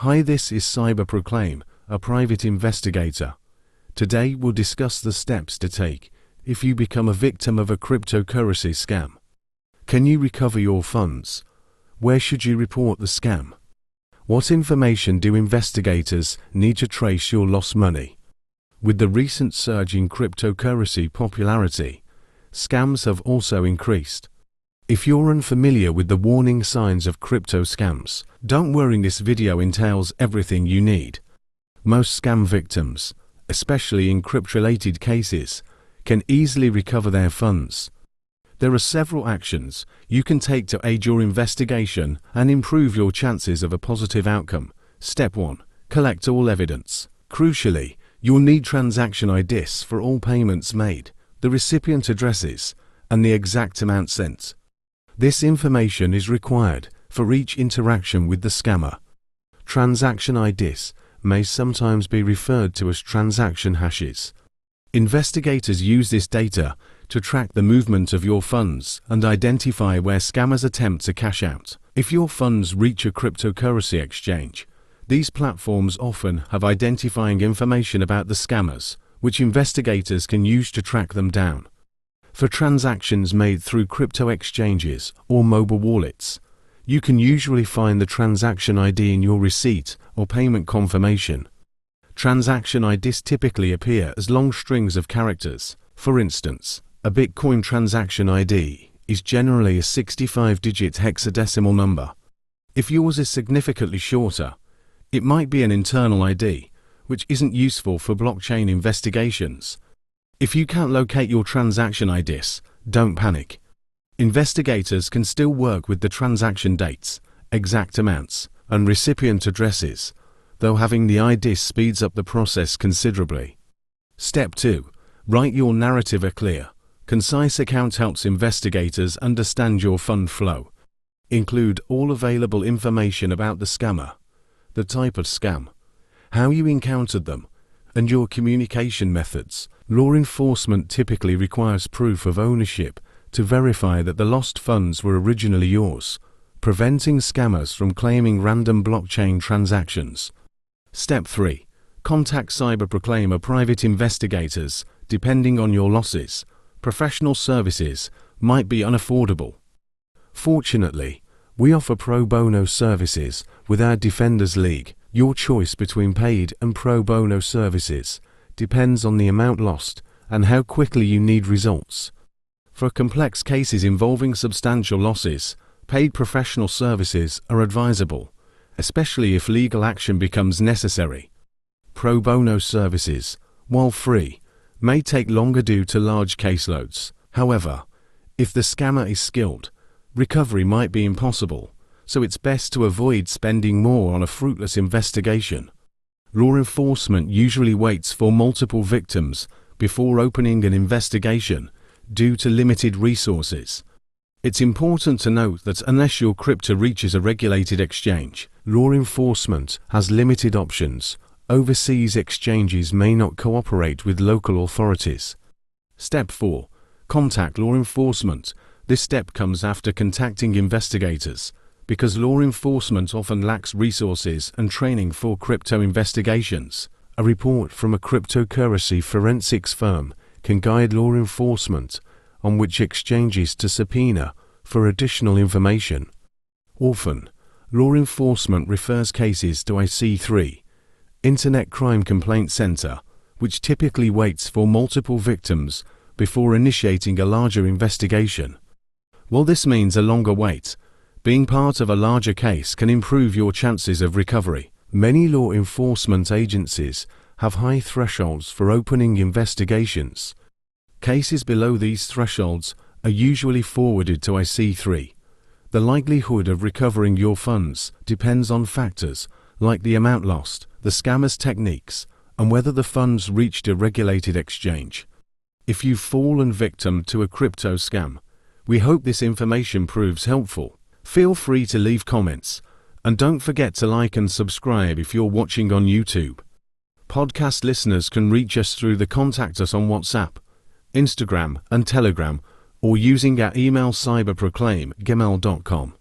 Hi, this is CYBERPROCLAIM, a private investigator. Today we'll discuss the steps to take if you become a victim of a cryptocurrency scam. Can you recover your funds? Where should you report the scam? What information do investigators need to trace your lost money? With the recent surge in cryptocurrency popularity, scams have also increased. If you're unfamiliar with the warning signs of crypto scams, don't worry, this video entails everything you need. Most scam victims, especially in crypto-related cases, can easily recover their funds. There are several actions you can take to aid your investigation and improve your chances of a positive outcome. Step 1. Collect all evidence. Crucially, you'll need transaction IDs for all payments made, the recipient addresses, and the exact amount sent. This information is required for each interaction with the scammer. Transaction IDs may sometimes be referred to as transaction hashes. Investigators use this data to track the movement of your funds and identify where scammers attempt to cash out. If your funds reach a cryptocurrency exchange, these platforms often have identifying information about the scammers, which investigators can use to track them down. For transactions made through crypto exchanges or mobile wallets, you can usually find the transaction ID in your receipt or payment confirmation. Transaction IDs typically appear as long strings of characters. For instance, a Bitcoin transaction ID is generally a 65-digit hexadecimal number. If yours is significantly shorter, it might be an internal ID, which isn't useful for blockchain investigations. If you can't locate your transaction IDs, don't panic. Investigators can still work with the transaction dates, exact amounts, and recipient addresses, though having the IDs speeds up the process considerably. Step 2. Write your narrative. A clear, concise account helps investigators understand your fund flow. Include all available information about the scammer, the type of scam, how you encountered them, and your communication methods. Law enforcement typically requires proof of ownership to verify that the lost funds were originally yours, preventing scammers from claiming random blockchain transactions. Step 3. Contact CYBERPROCLAIM or private investigators. Depending on your losses, professional services might be unaffordable. Fortunately, we offer pro bono services with our Defenders League. Your choice between paid and pro bono services depends on the amount lost and how quickly you need results. For complex cases involving substantial losses, paid professional services are advisable, especially if legal action becomes necessary. Pro bono services, while free, may take longer due to large caseloads. However, if the scammer is skilled, recovery might be impossible, so it's best to avoid spending more on a fruitless investigation. Law enforcement usually waits for multiple victims before opening an investigation due to limited resources. It's important to note that unless your crypto reaches a regulated exchange, law enforcement has limited options. Overseas exchanges may not cooperate with local authorities. Step 4. Contact law enforcement. This step comes after contacting investigators, because law enforcement often lacks resources and training for crypto investigations. A report from a cryptocurrency forensics firm can guide law enforcement on which exchanges to subpoena for additional information. Often, law enforcement refers cases to IC3, Internet Crime Complaint Center, which typically waits for multiple victims before initiating a larger investigation. While this means a longer wait, being part of a larger case can improve your chances of recovery. Many law enforcement agencies have high thresholds for opening investigations. Cases below these thresholds are usually forwarded to IC3. The likelihood of recovering your funds depends on factors like the amount lost, the scammer's techniques, and whether the funds reached a regulated exchange. If you've fallen victim to a crypto scam, we hope this information proves helpful. Feel free to leave comments, and don't forget to like and subscribe if you're watching on YouTube. Podcast listeners can reach us through the Contact Us on WhatsApp, Instagram, and Telegram, or using our email cyberproclaim@gmail.com.